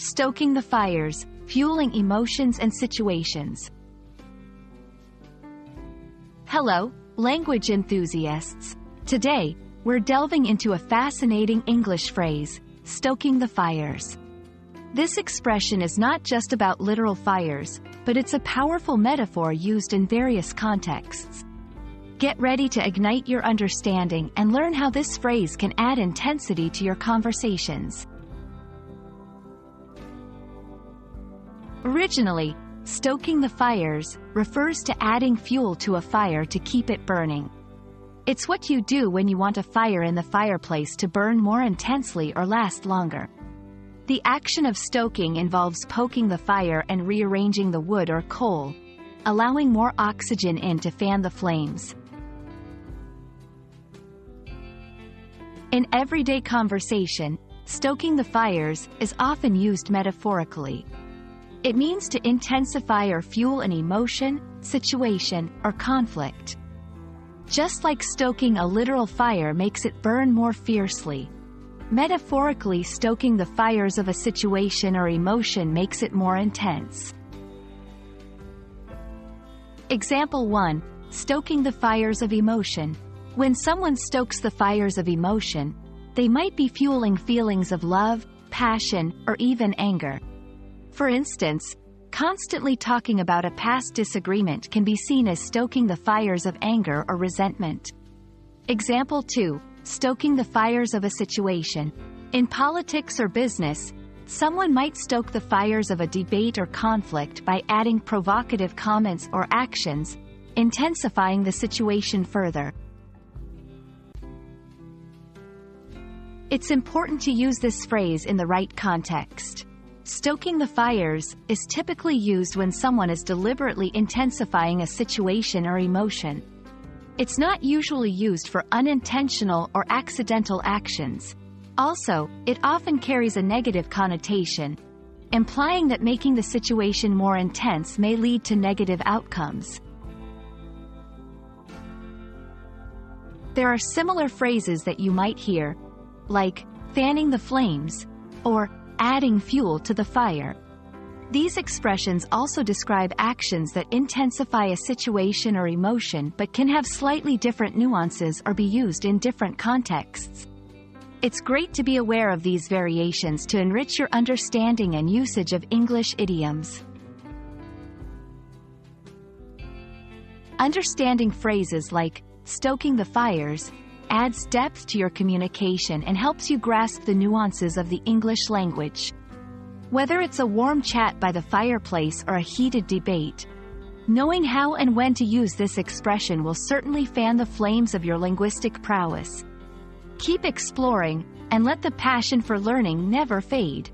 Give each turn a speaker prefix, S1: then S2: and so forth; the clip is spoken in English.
S1: Stoking the fires, fueling emotions and situations. Hello, language enthusiasts. Today, we're delving into a fascinating English phrase, stoking the fires. This expression is not just about literal fires, but it's a powerful metaphor used in various contexts. Get ready to ignite your understanding and learn how this phrase can add intensity to your conversations. Originally, stoking the fires refers to adding fuel to a fire to keep it burning. It's what you do when you want a fire in the fireplace to burn more intensely or last longer. The action of stoking involves poking the fire and rearranging the wood or coal, allowing more oxygen in to fan the flames. In everyday conversation, stoking the fires is often used metaphorically. It means to intensify or fuel an emotion, situation, or conflict. Just like stoking a literal fire makes it burn more fiercely, metaphorically stoking the fires of a situation or emotion makes it more intense. Example 1. Stoking the fires of emotion. When someone stokes the fires of emotion, they might be fueling feelings of love, passion, or even anger. For instance, constantly talking about a past disagreement can be seen as stoking the fires of anger or resentment. Example 2. Stoking the fires of a situation. In politics or business, someone might stoke the fires of a debate or conflict by adding provocative comments or actions, intensifying the situation further. It's important to use this phrase in the right context. Stoking the fires is typically used when someone is deliberately intensifying a situation or emotion. It's not usually used for unintentional or accidental actions. Also, it often carries a negative connotation, implying that making the situation more intense may lead to negative outcomes. There are similar phrases that you might hear, like fanning the flames or adding fuel to the fire. These expressions also describe actions that intensify a situation or emotion but can have slightly different nuances or be used in different contexts. It's great to be aware of these variations to enrich your understanding and usage of English idioms. Understanding phrases like stoking the fires adds depth to your communication and helps you grasp the nuances of the English language. Whether it's a warm chat by the fireplace or a heated debate, knowing how and when to use this expression will certainly fan the flames of your linguistic prowess. Keep exploring, and let the passion for learning never fade.